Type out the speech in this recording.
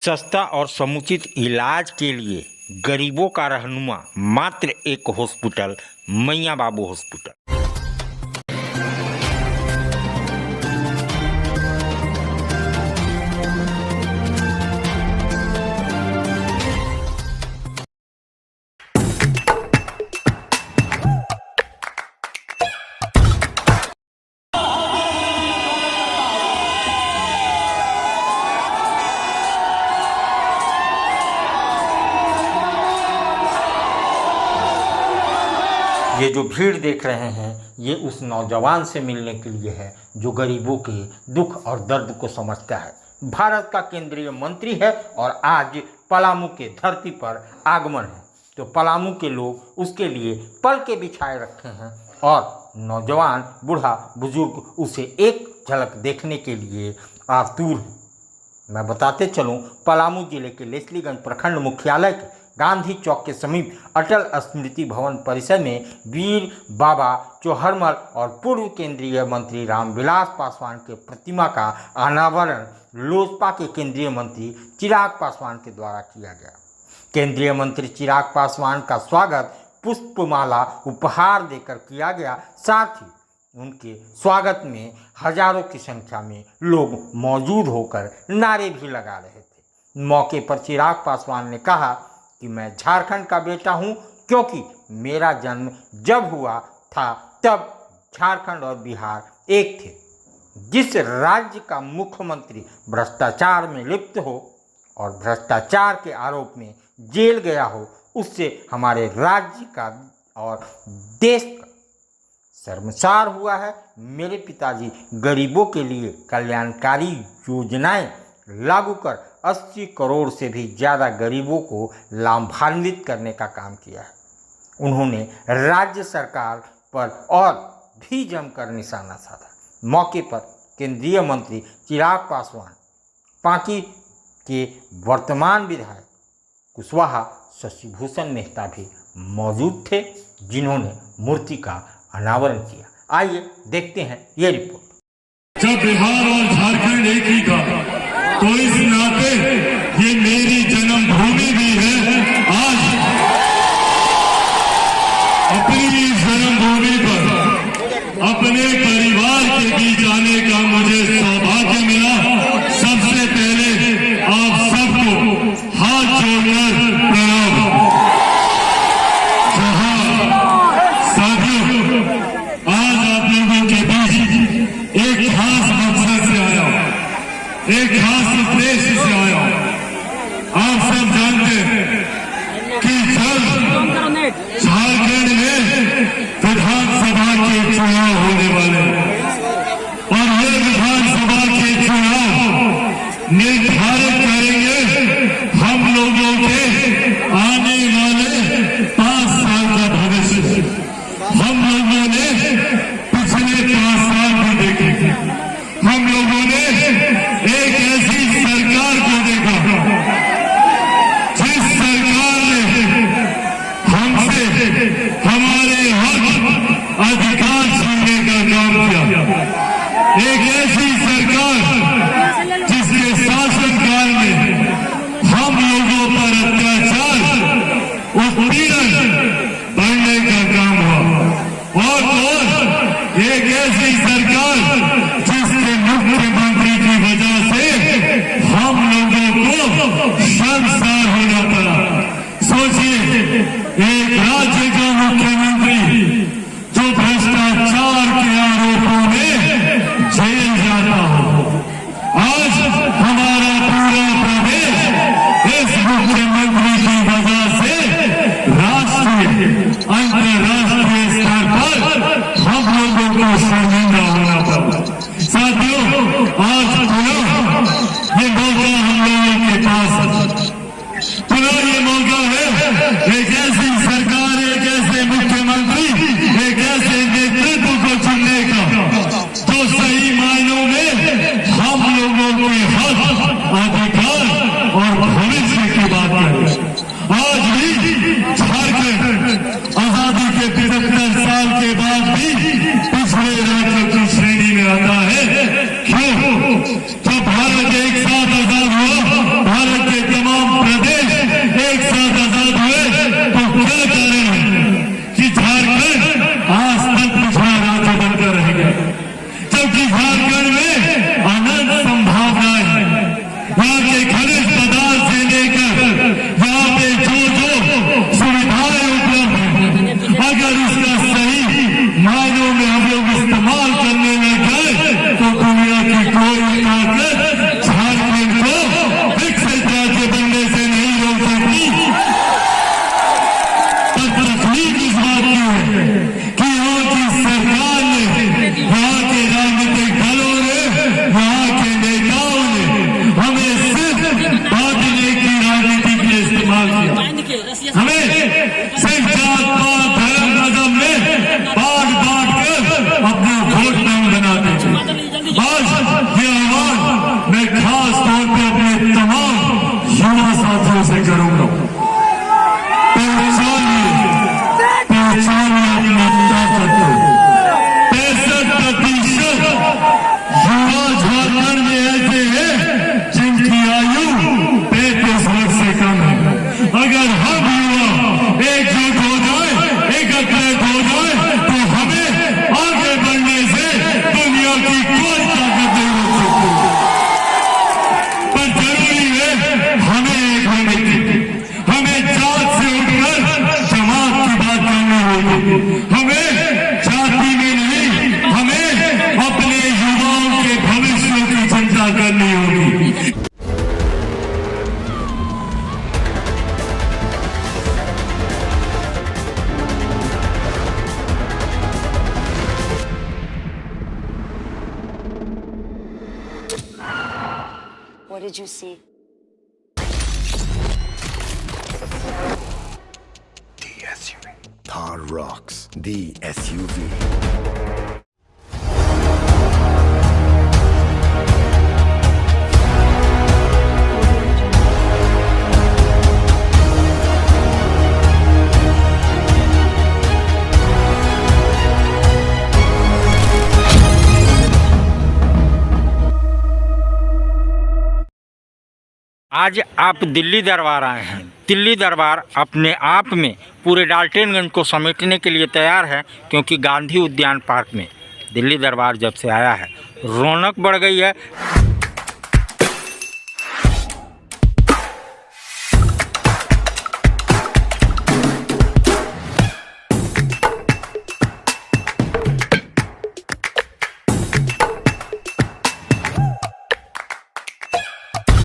सस्ता और समुचित इलाज के लिए गरीबों का रहनुमा मात्र एक हॉस्पिटल, मैया बाबू हॉस्पिटल। ये जो भीड़ देख रहे हैं, ये उस नौजवान से मिलने के लिए है जो गरीबों के दुख और दर्द को समझता है। भारत का केंद्रीय मंत्री है और आज पलामू के धरती पर आगमन है, तो पलामू के लोग उसके लिए पल के बिछाए रखे हैं और नौजवान, बूढ़ा, बुजुर्ग उसे एक झलक देखने के लिए आतुर हैं। मैं बताते चलूँ, पलामू जिले के लेस्लीगंज प्रखंड मुख्यालय के गांधी चौक के समीप अटल स्मृति भवन परिसर में वीर बाबा चौहरमल और पूर्व केंद्रीय मंत्री रामविलास पासवान के प्रतिमा का अनावरण लोजपा के केंद्रीय मंत्री चिराग पासवान के द्वारा किया गया। केंद्रीय मंत्री चिराग पासवान का स्वागत पुष्पमाला उपहार देकर किया गया। साथ ही उनके स्वागत में हजारों की संख्या में लोग मौजूद होकर नारे भी लगा रहे थे। मौके पर चिराग पासवान ने कहा कि मैं झारखंड का बेटा हूं, क्योंकि मेरा जन्म जब हुआ था तब झारखंड और बिहार एक थे। जिस राज्य का मुख्यमंत्री भ्रष्टाचार में लिप्त हो और भ्रष्टाचार के आरोप में जेल गया हो, उससे हमारे राज्य का और देश का शर्मसार हुआ है। मेरे पिताजी गरीबों के लिए कल्याणकारी योजनाएं लागू कर 80 करोड़ से भी ज़्यादा गरीबों को लाभान्वित करने का काम किया है। उन्होंने राज्य सरकार पर और भी जमकर निशाना साधा। मौके पर केंद्रीय मंत्री चिराग पासवान, पांकी के वर्तमान विधायक कुशवाहा शशिभूषण मेहता भी मौजूद थे, जिन्होंने मूर्ति का अनावरण किया। आइए देखते हैं ये रिपोर्ट। जब बिहार और झारखंड एक ही था, तो इस नाते ये मेरी जन्मभूमि भी है। आज अपनी जन्मभूमि पर अपने परिवार के बीच आने का मुझे सौभाग्य मिला। सबसे पहले आप सबको हाथ जोड़कर प्रणाम। साथियों, आज आप लोगों के बीच एक खास मकसद से आया हूं, एक खास उद्देश्य से आया। आप सब जानते हैं कि जल्द झारखंड में विधानसभा के चुनाव होने वाले और ये विधानसभा के चुनाव निर्धारित करेंगे हम लोगों के आने वाले 5 साल का भविष्य। हम लोगों ने पिछले 5 साल भी देखे, हम लोगों ने एक ऐसी सरकार को देखा जिस सरकार ने हमसे हमारे हक अधिकार छीनने का काम किया। एक ऐसी सरकार जिसके शासनकाल में हम लोगों पर अत्याचार, उत्पीड़न बढ़ने का काम हुआ। और एक ऐसी सरकार जिसके मुख्यमंत्री की वजह से हम लोगों को शर्मसार होना पड़ा। सोचिए, एक राज्य का मुख्यमंत्री जो भ्रष्टाचार के आरोपों में जेल जाता हो, आज हमारा पूरा प्रदेश इस मुख्यमंत्री की वजह से राष्ट्रीय, अंतर्राष्ट्रीय स्तर पर हम लोगों को शर्मिंदा होना पड़ा। साथियों, आज पुनः ये मौका हम लोगों के पास है। पुनः ये मौका है एक ऐसी सरकार, एक ऐसे मुख्यमंत्री, एक ऐसे नेतृत्व को चुनने का जो सही मायनों में हम लोगों के हक, अधिकार और भविष्य की बात है। आज भी झारखंड आजादी के 75 साल के बाद भी पिछड़े राज्यों की श्रेणी में आता है। क्यों? जब भारत एक साथ आजाद हुआ, भारत के पे खनिज पदार्थ से लेकर यहाँ पे जो सुविधाएं उपलब्ध हैं, अगर उसका सही मायनों में हम लोग इस्तेमाल करने लग गए तो दुनिया की कोई ताकत झारखंड को विकसित राज्य बनने से नहीं रोक सकती। पर तकलीफ इस बात की है कि यहाँ की सरकार ने, यहाँ के राजनीतिक दलों ने, यहाँ के नेताओं ने हमें सिर्फ बांटने की राजनीति के लिए इस्तेमाल किया। हमें सिर्फ जात पात धर्म मजहब में बांट कर अपना वोट बैंक बनाते थे। आज ये आह्वान मैं खास तौर पे अपने तमाम युवा साथियों से करूंगा। पहचानिए अपनी ताकत को। 65% युवा झारखंड में ऐसे हैं जिनकी आयु 35 वर्ष से कम है। अगर हम युवा एकजुट हो जाए, एकत्रित हो जाए तो हमें आगे बढ़ने से दुनिया की कोई ताकत नहीं रोक सकती। पर जरूरी है हमें एक होने की, हमें जात से उठकर जमात की बात करनी होगी। हमें जाति में नहीं, हमें अपने युवाओं के भविष्य की चिंता करनी होगी। What did you see? The SUV. Thar Rocks, the SUV. आज आप दिल्ली दरबार आए हैं। दिल्ली दरबार अपने आप में पूरे डाल्टनगंज को समेटने के लिए तैयार है, क्योंकि गांधी उद्यान पार्क में दिल्ली दरबार जब से आया है रौनक बढ़ गई है।